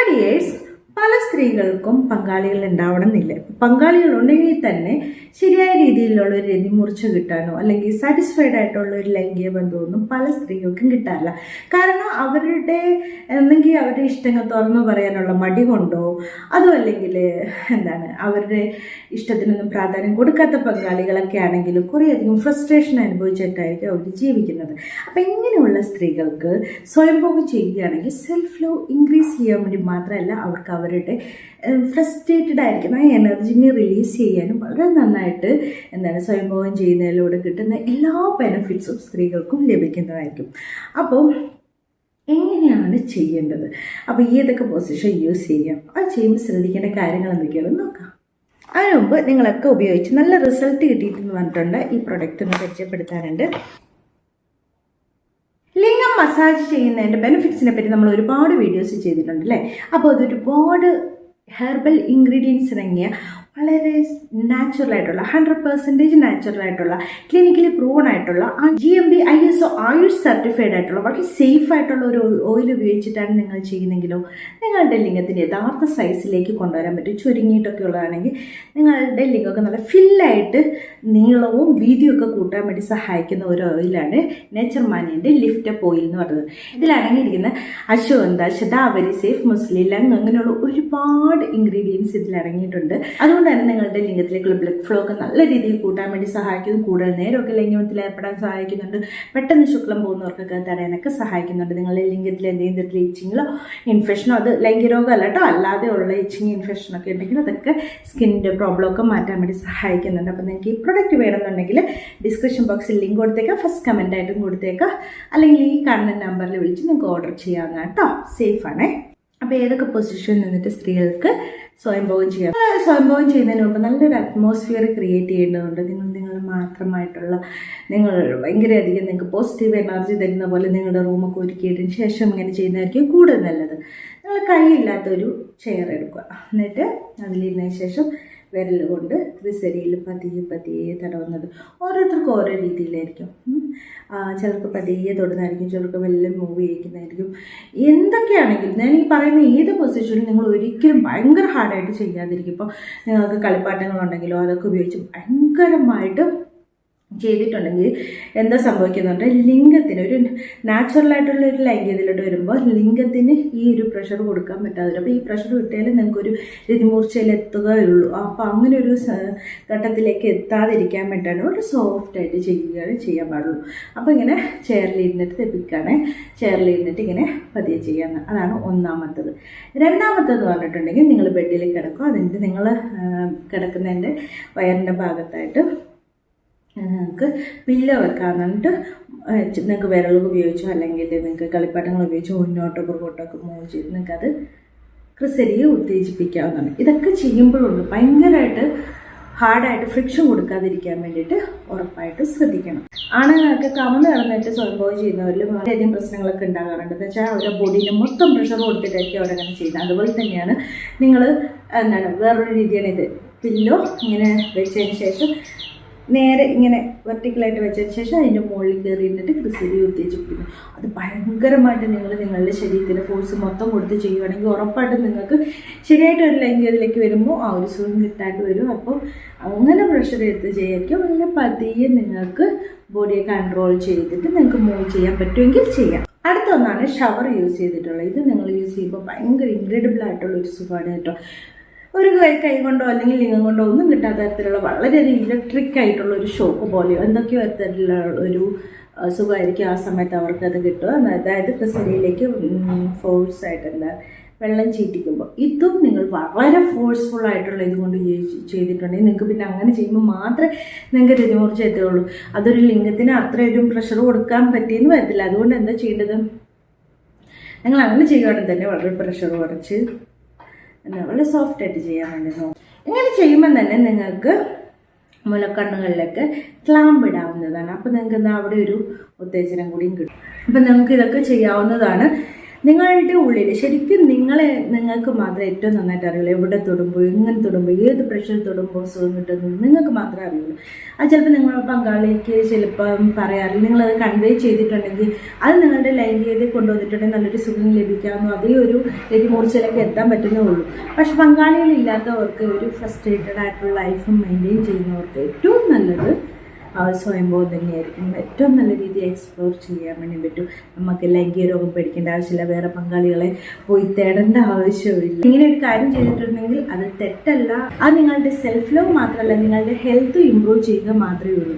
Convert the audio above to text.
Dears, പല സ്ത്രീകൾക്കും പങ്കാളികൾ ഉണ്ടാവണമെന്നില്ല. പങ്കാളികൾ ഉണ്ടെങ്കിൽ തന്നെ ശരിയായ രീതിയിലുള്ള ഒരു രതിമൂർച്ച കിട്ടാനോ അല്ലെങ്കിൽ സാറ്റിസ്ഫൈഡ് ആയിട്ടുള്ള ഒരു ലൈംഗിക ബന്ധമൊന്നും പല സ്ത്രീകൾക്കും കിട്ടാറില്ല. കാരണം അവരുടെ ഇഷ്ടങ്ങൾ തുറന്നു പറയാനുള്ള മടി കൊണ്ടോ അതോ അല്ലെങ്കിൽ അവരുടെ ഇഷ്ടത്തിനൊന്നും പ്രാധാന്യം കൊടുക്കാത്ത പങ്കാളികളൊക്കെ ആണെങ്കിലും കുറേയധികം ഫ്രസ്ട്രേഷൻ അനുഭവിച്ചിട്ടായിരിക്കും അവർ ജീവിക്കുന്നത്. അപ്പം ഇങ്ങനെയുള്ള സ്ത്രീകൾക്ക് സ്വയംഭോഗം ചെയ്യുകയാണെങ്കിൽ സെൽഫ് ലവ് ഇൻക്രീസ് ചെയ്യാൻ വേണ്ടി മാത്രമല്ല, അവർക്ക് അവരുടെ ഫ്രസ്ട്രേറ്റഡ് ആയിരിക്കുന്ന എനർജിനെ റിലീസ് ചെയ്യാനും വളരെ നന്നായിട്ട് സ്വയംഭോഗം ചെയ്യുന്നതിലൂടെ കിട്ടുന്ന എല്ലാ ബെനിഫിറ്റ്സും സ്ത്രീകൾക്കും ലഭിക്കുന്നതായിരിക്കും. അപ്പോൾ എങ്ങനെയാണ് ചെയ്യേണ്ടത്, അപ്പോൾ ഏതൊക്കെ പൊസിഷൻ യൂസ് ചെയ്യാം, അത് ചെയ്യുമ്പോൾ ശ്രദ്ധിക്കേണ്ട കാര്യങ്ങൾ എന്തൊക്കെയാണെന്ന് നോക്കാം. അതിന് മുമ്പ് നിങ്ങളൊക്കെ ഉപയോഗിച്ച് നല്ല റിസൾട്ട് കിട്ടിയിട്ടെന്ന് പറഞ്ഞിട്ടുണ്ട് ഈ പ്രൊഡക്റ്റ് ഒന്ന് പരിചയപ്പെടുത്താനുണ്ട്. ലിംഗം മസാജ് ചെയ്യുന്നതിൻ്റെ ബെനിഫിറ്റ്സിനെ പറ്റി നമ്മൾ ഒരുപാട് വീഡിയോസ് ചെയ്തിട്ടുണ്ട് അല്ലേ. അപ്പോൾ അതൊരുപാട് ഹെർബൽ ഇൻഗ്രീഡിയൻസ് ഇറങ്ങിയ വളരെ നാച്ചുറലായിട്ടുള്ള 100% നാച്ചുറലായിട്ടുള്ള ക്ലിനിക്കലി പ്രൂവൺ ആയിട്ടുള്ള GMB ISO ആയുഷ് സർട്ടിഫൈഡ് ആയിട്ടുള്ള വളരെ സേഫ് ആയിട്ടുള്ള ഒരു ഓയിൽ ഉപയോഗിച്ചിട്ടാണ് നിങ്ങൾ ചെയ്യുന്നെങ്കിലോ നിങ്ങളുടെ ലിംഗത്തിൻ്റെ യഥാർത്ഥ സൈസിലേക്ക് കൊണ്ടുവരാൻ പറ്റും. ചുരുങ്ങിയിട്ടൊക്കെ ഉള്ളതാണെങ്കിൽ നിങ്ങളുടെ ലിംഗമൊക്കെ നല്ല ഫില്ലായിട്ട് നീളവും വീതിയൊക്കെ കൂട്ടാൻ വേണ്ടി സഹായിക്കുന്ന ഒരു ഓയിലാണ് നേച്ചർ മാനിൻ്റെ ലിഫ്റ്റ് അപ്പ് ഓയിൽ എന്ന് പറയുന്നത്. ഇതിലടങ്ങിയിരിക്കുന്ന അശ്വഗന്ധ, ശതാവരി, സേഫ് മുസ്ലി, ലങ് അങ്ങനെയുള്ള ഒരുപാട് ഇൻഗ്രീഡിയൻസ് ഇതിലടങ്ങിയിട്ടുണ്ട്. അതുകൊണ്ട് തന്നെ നിങ്ങളുടെ ലിംഗത്തിലേക്കുള്ള ബ്ലഡ് ഫ്ലോ ഒക്കെ നല്ല രീതിയിൽ കൂട്ടാൻ വേണ്ടി സഹായിക്കുന്നു. കൂടുതൽ നേരമൊക്കെ ലൈംഗികത്തിൽ ഏർപ്പെടാൻ സഹായിക്കുന്നുണ്ട്. പെട്ടെന്ന് ശുക്ലം പോകുന്നവർക്കൊക്കെ തടയാനൊക്കെ സഹായിക്കുന്നുണ്ട്. നിങ്ങളുടെ ലിംഗത്തിൽ എന്തെങ്കിലും ഇച്ചിങ്ങിലോ ഇൻഫെക്ഷനോ, അത് ലൈംഗിക രോഗമല്ല കേട്ടോ, അല്ലാതെ ഉള്ള ഇച്ചിങ് ഇൻഫെക്ഷനൊക്കെ ഉണ്ടെങ്കിൽ അതൊക്കെ സ്കിന്നിൻ്റെ പ്രോബ്ലം ഒക്കെ മാറ്റാൻ വേണ്ടി സഹായിക്കുന്നുണ്ട്. അപ്പോൾ നിങ്ങൾക്ക് ഈ പ്രൊഡക്റ്റ് വേണമെന്നുണ്ടെങ്കിൽ ഡിസ്ക്രിപ്ഷൻ ബോക്സിൽ ലിങ്ക് കൊടുത്തേക്കാം, ഫസ്റ്റ് കമൻറ്റായിട്ടും കൊടുത്തേക്കാം, അല്ലെങ്കിൽ ഈ കാണുന്ന നമ്പറിൽ വിളിച്ച് നിങ്ങൾക്ക് ഓർഡർ ചെയ്യാവുന്ന കേട്ടോ, സേഫാണേ. അപ്പോൾ ഏതൊക്കെ പൊസിഷനിൽ നിന്നിട്ട് സ്ത്രീകൾക്ക് സ്വയംഭോഗം ചെയ്യാം. സ്വയംഭോഗം ചെയ്യുന്നതിന് മുമ്പ് നല്ലൊരു അറ്റ്മോസ്ഫിയർ ക്രിയേറ്റ് ചെയ്യേണ്ടതുണ്ട്. നിങ്ങൾ മാത്രമായിട്ടുള്ള ഭയങ്കരധികം നിങ്ങൾക്ക് പോസിറ്റീവ് എനർജി തരുന്ന പോലെ നിങ്ങളുടെ റൂമൊക്കെ ഒരുക്കിയതിന് ശേഷം ഇങ്ങനെ ചെയ്യുന്നതായിരിക്കും കൂടുതൽ നല്ലത്. നിങ്ങൾ കൈയില്ലാത്തൊരു ചെയർ എടുക്കുക, എന്നിട്ട് അതിലിരുന്നതിന് ശേഷം വിരൽ കൊണ്ട് ക്രിസരിയിൽ പതിയെ തടവുന്നത്. ഓരോരുത്തർക്കും ഓരോ രീതിയിലായിരിക്കും. ചിലർക്ക് പതിയെ തൊടുന്നതായിരിക്കും, ചിലർക്ക് വലിയ മൂവ് ചെയ്യിക്കുന്നതായിരിക്കും. എന്തൊക്കെയാണെങ്കിലും ഞാൻ ഈ പറയുന്ന ഏത് പൊസിഷനിൽ നിങ്ങൾ ഒരിക്കലും ഭയങ്കര ഹാർഡായിട്ട് ചെയ്യാതിരിക്കും. ഇപ്പോൾ നിങ്ങൾക്ക് കളിപ്പാട്ടങ്ങളുണ്ടെങ്കിലോ അതൊക്കെ ഉപയോഗിച്ച് ഭയങ്കരമായിട്ട് ചെയ്തിട്ടുണ്ടെങ്കിൽ എന്താ സംഭവിക്കുന്നുണ്ട്, ലിംഗത്തിന് ഒരു നാച്ചുറലായിട്ടുള്ള ഒരു ലൈംഗികതയിലോട്ട് വരുമ്പോൾ ലിംഗത്തിന് ഈ ഒരു പ്രഷർ കൊടുക്കാൻ പറ്റാതെ, അപ്പോൾ ഈ പ്രഷർ കിട്ടിയാൽ നിങ്ങൾക്കൊരു രതിമൂർച്ചയിൽ എത്തുകയുള്ളൂ. അപ്പോൾ അങ്ങനെ ഒരു ഘട്ടത്തിലേക്ക് എത്താതിരിക്കാൻ വേണ്ടിയിട്ടാണ് വളരെ സോഫ്റ്റായിട്ട് ചെയ്യാൻ പാടുള്ളൂ. അപ്പോൾ ഇങ്ങനെ ചെയറിലിരുന്നിട്ട് തെപ്പിക്കുകയാണ്, ചെയറിലിരുന്നിട്ട് ഇങ്ങനെ പതിയെ ചെയ്യാമെന്ന്. അതാണ് ഒന്നാമത്തത്. രണ്ടാമത്തത് പറഞ്ഞിട്ടുണ്ടെങ്കിൽ നിങ്ങൾ ബെഡിൽ കിടക്കും, അതിൻ്റെ നിങ്ങൾ കിടക്കുന്നതിൻ്റെ വയറിൻ്റെ ഭാഗത്തായിട്ട് നിങ്ങൾക്ക് പില്ലോ വെക്കാൻ എന്നിട്ട് നിങ്ങൾക്ക് വിരലുകൾ ഉപയോഗിച്ചോ അല്ലെങ്കിൽ നിങ്ങൾക്ക് കളിപ്പാട്ടങ്ങൾ ഉപയോഗിച്ചോ മുന്നോട്ടോ പുറകോട്ടൊക്കെ മൂവ് ചെയ്ത് നിങ്ങൾക്കത് ക്രിസരിയെ ഉത്തേജിപ്പിക്കാവുന്നതാണ്. ഇതൊക്കെ ചെയ്യുമ്പോഴുണ്ട് ഭയങ്കരമായിട്ട് ഹാർഡായിട്ട് ഫ്രിക്ഷൻ കൊടുക്കാതിരിക്കാൻ വേണ്ടിയിട്ട് ഉറപ്പായിട്ട് ശ്രദ്ധിക്കണം. ആണുങ്ങൾക്ക് കമന്ന് കിടന്നിട്ട് സ്വയംഭോഗം ചെയ്യുന്നവരിൽ വളരെയധികം പ്രശ്നങ്ങളൊക്കെ ഉണ്ടാകാറുണ്ട്. എന്ന് വെച്ചാൽ അവരുടെ ബോഡീനെ മൊത്തം പ്രഷർ കൊടുത്തിട്ടായിരിക്കും അവരങ്ങനെ ചെയ്യുന്നത്. അതുപോലെ തന്നെയാണ് നിങ്ങൾ വേറൊരു രീതിയാണ് ഇത്. പില്ലോ ഇങ്ങനെ വെച്ചതിന് ശേഷം നേരെ ഇങ്ങനെ വെർട്ടിക്കലായിട്ട് വെച്ചതിന് ശേഷം അതിൻ്റെ മുകളിൽ കയറി ഇരുന്നിട്ട് ക്രിസരി ഉത്തേജിപ്പിക്കുന്നു. അത് ഭയങ്കരമായിട്ട് നിങ്ങളുടെ ശരീരത്തിന് ഫോഴ്സ് മൊത്തം കൊടുത്ത് ചെയ്യുകയാണെങ്കിൽ ഉറപ്പായിട്ടും നിങ്ങൾക്ക് ശരിയായിട്ട് ഒരു ലൈംഗികതയിലേക്ക് വരുമ്പോൾ ആ ഒരു സുഖം കിട്ടാണ്ട് വരും. അപ്പോൾ അങ്ങനെ പ്രഷർ എടുത്ത് ചെയ്യായിരിക്കും. വളരെ പതിയെ നിങ്ങൾക്ക് ബോഡിയെ കൺട്രോൾ ചെയ്തിട്ട് നിങ്ങൾക്ക് മൂവ് ചെയ്യാൻ പറ്റുമെങ്കിൽ ചെയ്യാം. അടുത്ത ഒന്നാണ് ഷവർ യൂസ് ചെയ്തിട്ടുള്ളത്. ഇത് നിങ്ങൾ യൂസ് ചെയ്യുമ്പോൾ ഭയങ്കര ഇൻക്രെഡിബിൾ ആയിട്ടുള്ള ഒരു സുഖമാണ് കേട്ടോ. ഒരു കൈ കൊണ്ടോ അല്ലെങ്കിൽ ലിംഗം കൊണ്ടോ ഒന്നും കിട്ടാത്ത തരത്തിലുള്ള വളരെയധികം ഇലക്ട്രിക് ആയിട്ടുള്ള ഒരു ഷോക്ക് പോലെയോ എന്തൊക്കെയോ തരത്തിലുള്ള ഒരു സുഖമായിരിക്കും ആ സമയത്ത് അവർക്കത് കിട്ടുക. അതായത് ക്രിസരിയിലേക്ക് ഫോഴ്സായിട്ട് വെള്ളം ചീറ്റിക്കുമ്പോൾ ഇതും നിങ്ങൾ വളരെ ഫോഴ്സ്ഫുള്ളായിട്ടുള്ള ഇതുകൊണ്ട് ചെയ്തിട്ടുണ്ടെങ്കിൽ നിങ്ങൾക്ക് പിന്നെ അങ്ങനെ ചെയ്യുമ്പോൾ മാത്രമേ നിങ്ങൾക്ക് രതിമൂർച്ച എത്തുകയുള്ളൂ. അതൊരു ലിംഗത്തിന് അത്രയൊരു പ്രഷർ കൊടുക്കാൻ പറ്റിയെന്ന് വരത്തില്ല. അതുകൊണ്ട് എന്താ ചെയ്യേണ്ടത്, നിങ്ങൾ അങ്ങനെ ചെയ്യുകയാണെങ്കിൽ തന്നെ വളരെ പ്രഷർ കുറച്ച് വളരെ സോഫ്റ്റായിട്ട് ചെയ്യാൻ വേണ്ടി നോക്കും. ഇങ്ങനെ ചെയ്യുമ്പോൾ തന്നെ നിങ്ങൾക്ക് മുലക്കണ്ണുകളിലൊക്കെ ക്ലാമ്പ് ഇടാവുന്നതാണ്. അപ്പോൾ നിങ്ങൾക്ക് അവിടെ ഒരു ഉത്തേജനം കൂടിയും കിട്ടും. അപ്പം നിങ്ങൾക്ക് ഇതൊക്കെ ചെയ്യാവുന്നതാണ്. നിങ്ങളുടെ ഉള്ളിൽ ശരിക്കും നിങ്ങൾക്ക് മാത്രമേ ഏറ്റവും നന്നായിട്ട് അറിയുള്ളൂ. എവിടെ തൊടുമ്പോൾ, എങ്ങനെ തൊടുമ്പോൾ, ഏത് പ്രഷർ തൊടുമ്പോൾ സുഖം കിട്ടുന്നത് നിങ്ങൾക്ക് മാത്രമേ അറിയുള്ളൂ. അത് ചിലപ്പോൾ നിങ്ങളുടെ പങ്കാളിക്ക് ചിലപ്പം പറയാറില്ല. നിങ്ങളത് കൺവേ ചെയ്തിട്ടുണ്ടെങ്കിൽ അത് നിങ്ങളുടെ ലൈംഗികതയെ കൊണ്ടുവന്നിട്ടുണ്ടെങ്കിൽ നല്ലൊരു സുഖം ലഭിക്കാമെന്നോ അതേ ഒരു രതിമൂർച്ചയിലേക്ക് എത്താൻ പറ്റുന്നേ ഉള്ളൂ. പക്ഷെ പങ്കാളികളില്ലാത്തവർക്ക് ഒരു ഫ്രസ്ട്രേറ്റഡ് ആയിട്ടുള്ള ലൈഫ് മെയിൻറ്റെയിൻ ചെയ്യുന്നവർക്ക് ഏറ്റവും നല്ലത് സ്വയംഭോഗം തന്നെയായിരിക്കും. ഏറ്റവും നല്ല രീതിയിൽ എക്സ്പ്ലോർ ചെയ്യാൻ വേണ്ടി പറ്റും. നമുക്ക് ലൈംഗിക രോഗം പേടിക്കേണ്ട ആവശ്യമില്ല, വേറെ പങ്കാളികളെ പോയി തേടേണ്ട ആവശ്യമില്ല. ഇങ്ങനെ ഒരു കാര്യം ചെയ്തിട്ടുണ്ടെങ്കിൽ അത് തെറ്റല്ല. അത് നിങ്ങളുടെ സെൽഫ് ലവ് മാത്രമല്ല, നിങ്ങളുടെ ഹെൽത്ത് ഇമ്പ്രൂവ് ചെയ്യുക മാത്രമേ ഉള്ളൂ.